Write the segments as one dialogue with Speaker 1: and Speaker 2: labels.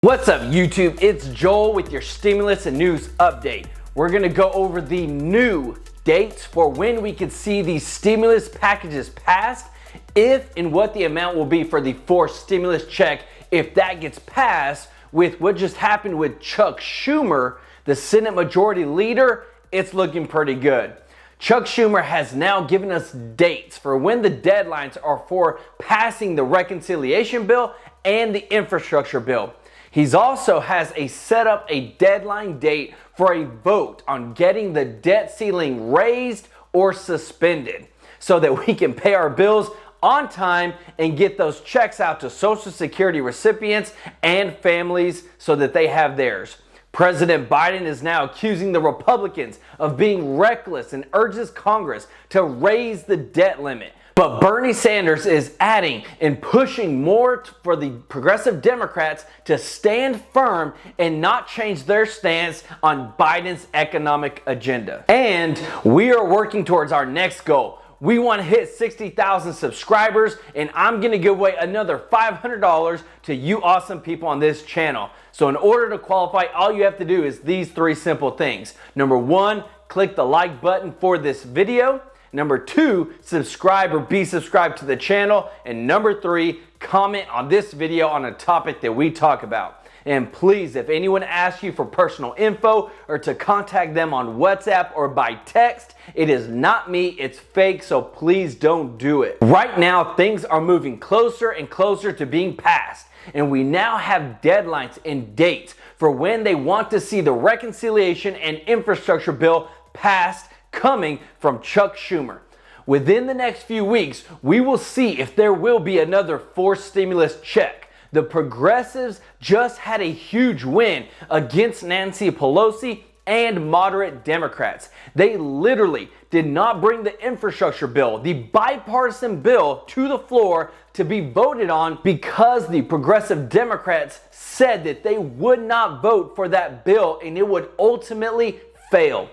Speaker 1: What's up, YouTube? It's Joel with your stimulus and news update. We're gonna go over the new dates for when we could see these stimulus packages passed, if and what the amount will be for the fourth stimulus check if that gets passed. With what just happened with Chuck Schumer, the Senate Majority Leader, it's looking pretty good. Chuck Schumer has now given us dates for when the deadlines are for passing the reconciliation bill and the infrastructure bill. He's also has set up a deadline date for a vote on getting the debt ceiling raised or suspended so that we can pay our bills on time and get those checks out to Social Security recipients and families so that they have theirs. President Biden is now accusing the Republicans of being reckless and urges Congress to raise the debt limit. But Bernie Sanders is adding and pushing more for the progressive Democrats to stand firm and not change their stance on Biden's economic agenda. And we are working towards our next goal. We want to hit 60,000 subscribers, and I'm going to give away another $500 to you awesome people on this channel. So in order to qualify, all you have to do is these three simple things. Number one, click the like button for this video. Number two, subscribe or be subscribed to the channel. And number three, comment on this video on a topic that we talk about. And please, if anyone asks you for personal info or to contact them on WhatsApp or by text, it is not me, it's fake, so please don't do it. Right now, things are moving closer and closer to being passed. And we now have deadlines and dates for when they want to see the reconciliation and infrastructure bill passed, coming from Chuck Schumer. Within the next few weeks, we will see if there will be another fourth stimulus check. The progressives just had a huge win against Nancy Pelosi and moderate Democrats. They literally did not bring the infrastructure bill, the bipartisan bill, to the floor to be voted on because the progressive Democrats said that they would not vote for that bill and it would ultimately fail.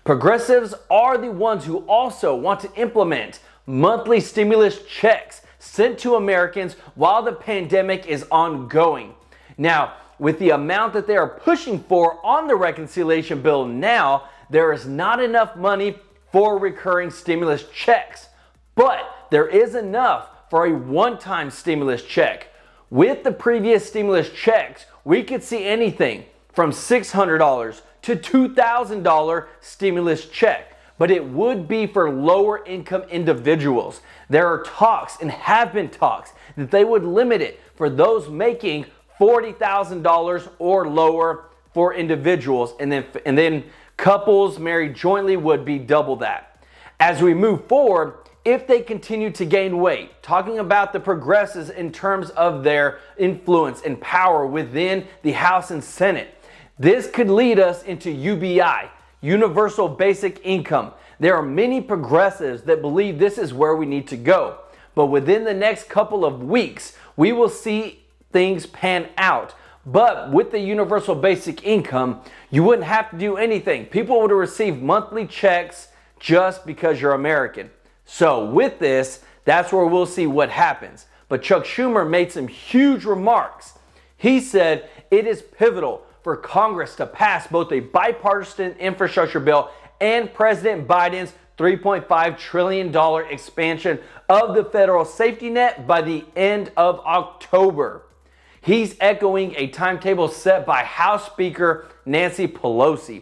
Speaker 1: Progressives are the ones who also want to implement monthly stimulus checks sent to Americans while the pandemic is ongoing. Now, with the amount that they are pushing for on the reconciliation bill now, there is not enough money for recurring stimulus checks, but there is enough for a one-time stimulus check. With the previous stimulus checks, we could see anything from $600 to $2,000 stimulus check, but it would be for lower income individuals. There are talks and have been talks that they would limit it for those making $40,000 or lower for individuals, and then couples married jointly would be double that. As we move forward, if they continue to gain weight, talking about the progressives in terms of their influence and power within the House and Senate, this could lead us into UBI, Universal Basic Income. There are many progressives that believe this is where we need to go. But within the next couple of weeks, we will see things pan out. But with the Universal Basic Income, you wouldn't have to do anything. People would receive monthly checks just because you're American. So with this, that's where we'll see what happens. But Chuck Schumer made some huge remarks. He said it is pivotal for Congress to pass both a bipartisan infrastructure bill and President Biden's $3.5 trillion expansion of the federal safety net by the end of October. He's echoing a timetable set by House Speaker Nancy Pelosi.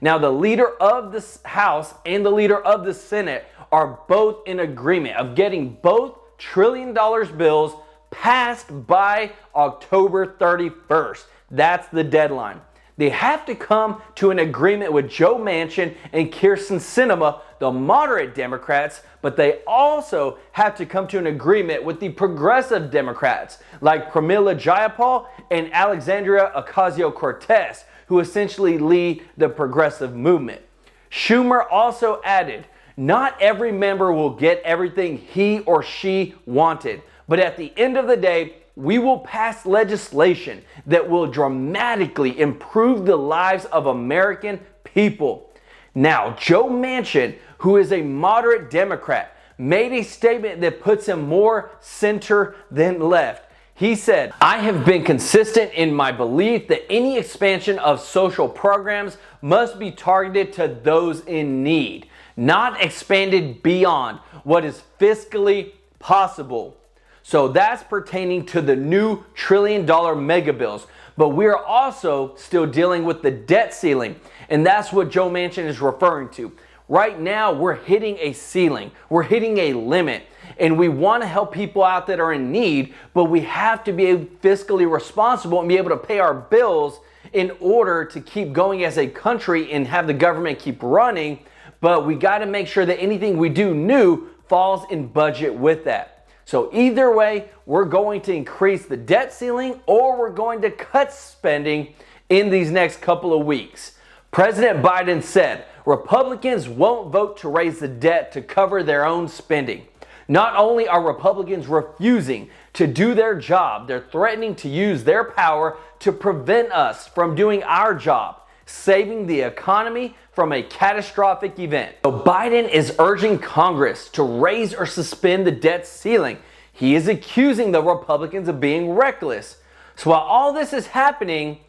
Speaker 1: Now, the leader of the House and the leader of the Senate are both in agreement of getting both trillion-dollar bills passed by October 31st. That's the deadline. They have to come to an agreement with Joe Manchin and Kyrsten Sinema, the moderate Democrats, but they also have to come to an agreement with the progressive Democrats like Pramila Jayapal and Alexandria Ocasio-Cortez, who essentially lead the progressive movement. Schumer also added, not every member will get everything he or she wanted, but at the end of the day, we will pass legislation that will dramatically improve the lives of American people. Now, Joe Manchin, who is a moderate Democrat, made a statement that puts him more center than left. He said, "I have been consistent in my belief that any expansion of social programs must be targeted to those in need, not expanded beyond what is fiscally possible." So that's pertaining to the new $1 trillion mega bills. But we're also still dealing with the debt ceiling. And that's what Joe Manchin is referring to. Right now, we're hitting a ceiling. We're hitting a limit. And we want to help people out that are in need, but we have to be fiscally responsible and be able to pay our bills in order to keep going as a country and have the government keep running. But we got to make sure that anything we do new falls in budget with that. So either way, we're going to increase the debt ceiling or we're going to cut spending in these next couple of weeks. President Biden said Republicans won't vote to raise the debt to cover their own spending. Not only are Republicans refusing to do their job, they're threatening to use their power to prevent us from doing our job, saving the economy from a catastrophic event. So Biden is urging Congress to raise or suspend the debt ceiling. He is accusing the Republicans of being reckless. So while all this is happening,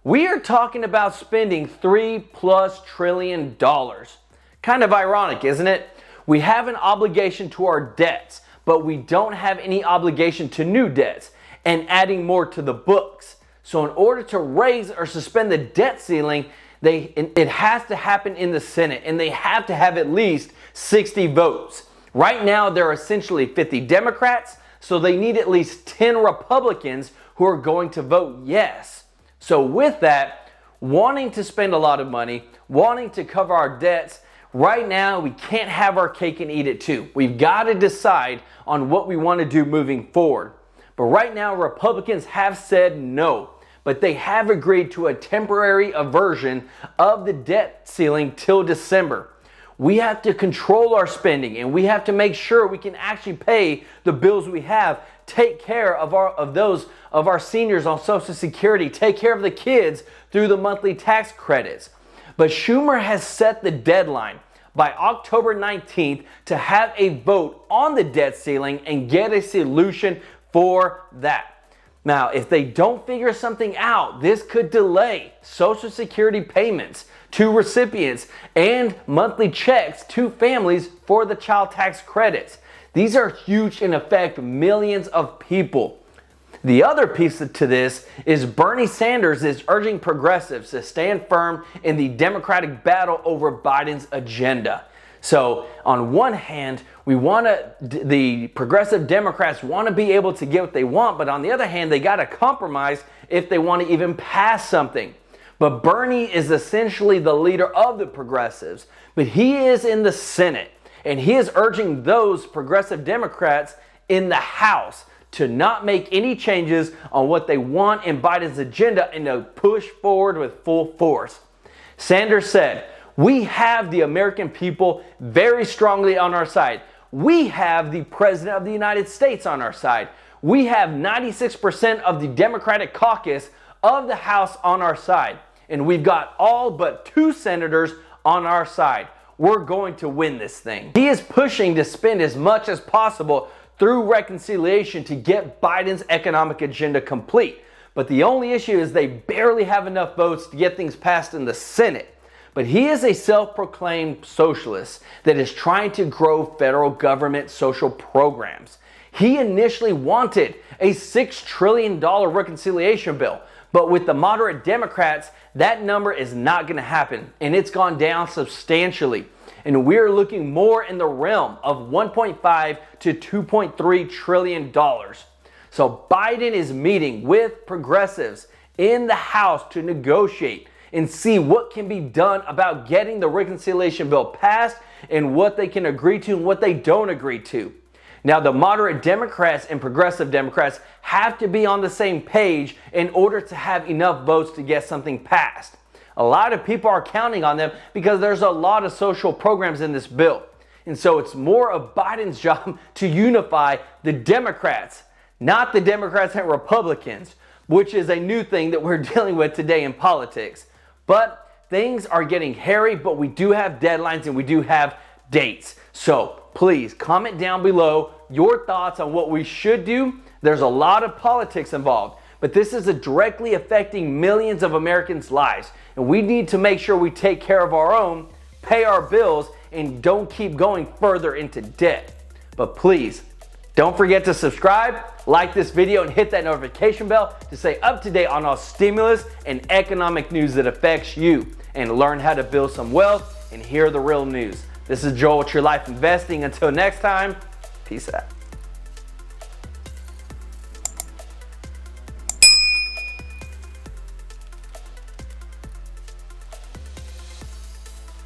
Speaker 1: we are talking about spending $3+ trillion. Kind of ironic, isn't it? We have an obligation to our debts, but we don't have any obligation to new debts and adding more to the books. So in order to raise or suspend the debt ceiling, it has to happen in the Senate, and they have to have at least 60 votes. Right now, there are essentially 50 Democrats, so they need at least 10 Republicans who are going to vote yes. So with that, wanting to spend a lot of money, wanting to cover our debts, right now, we can't have our cake and eat it too. We've got to decide on what we want to do moving forward. But right now, Republicans have said no, but they have agreed to a temporary aversion of the debt ceiling till December. We have to control our spending, and we have to make sure we can actually pay the bills we have, take care of our seniors on Social Security, take care of the kids through the monthly tax credits. But Schumer has set the deadline by October 19th to have a vote on the debt ceiling and get a solution for that. Now, if they don't figure something out, this could delay Social Security payments to recipients and monthly checks to families for the child tax credits. These are huge and affect millions of people. The other piece to this is Bernie Sanders is urging progressives to stand firm in the Democratic battle over Biden's agenda. So on one hand, the progressive Democrats want to be able to get what they want, but on the other hand, they got to compromise if they want to even pass something. But Bernie is essentially the leader of the progressives, but he is in the Senate, and he is urging those progressive Democrats in the House to not make any changes on what they want in Biden's agenda and to push forward with full force. Sanders said, "We have the American people very strongly on our side. We have the President of the United States on our side. We have 96% of the Democratic caucus of the House on our side. And we've got all but 2 senators on our side. We're going to win this thing." He is pushing to spend as much as possible through reconciliation to get Biden's economic agenda complete. But the only issue is they barely have enough votes to get things passed in the Senate. But he is a self-proclaimed socialist that is trying to grow federal government social programs. He initially wanted a $6 trillion reconciliation bill, but with the moderate Democrats, that number is not going to happen, and it's gone down substantially. And we're looking more in the realm of $1.5 to $2.3 trillion. So Biden is meeting with progressives in the House to negotiate and see what can be done about getting the reconciliation bill passed and what they can agree to and what they don't agree to. Now, the moderate Democrats and progressive Democrats have to be on the same page in order to have enough votes to get something passed. A lot of people are counting on them because there's a lot of social programs in this bill. And so it's more of Biden's job to unify the Democrats, not the Democrats and Republicans, which is a new thing that we're dealing with today in politics. But things are getting hairy, but we do have deadlines and we do have dates. So please comment down below your thoughts on what we should do There's a lot of politics involved, but this is directly affecting millions of Americans' lives. And we need to make sure we take care of our own, pay our bills, and don't keep going further into debt. But please, don't forget to subscribe, like this video, and hit that notification bell to stay up to date on all stimulus and economic news that affects you, and learn how to build some wealth and hear the real news. This is Joel with Your Life Investing. Until next time, peace out.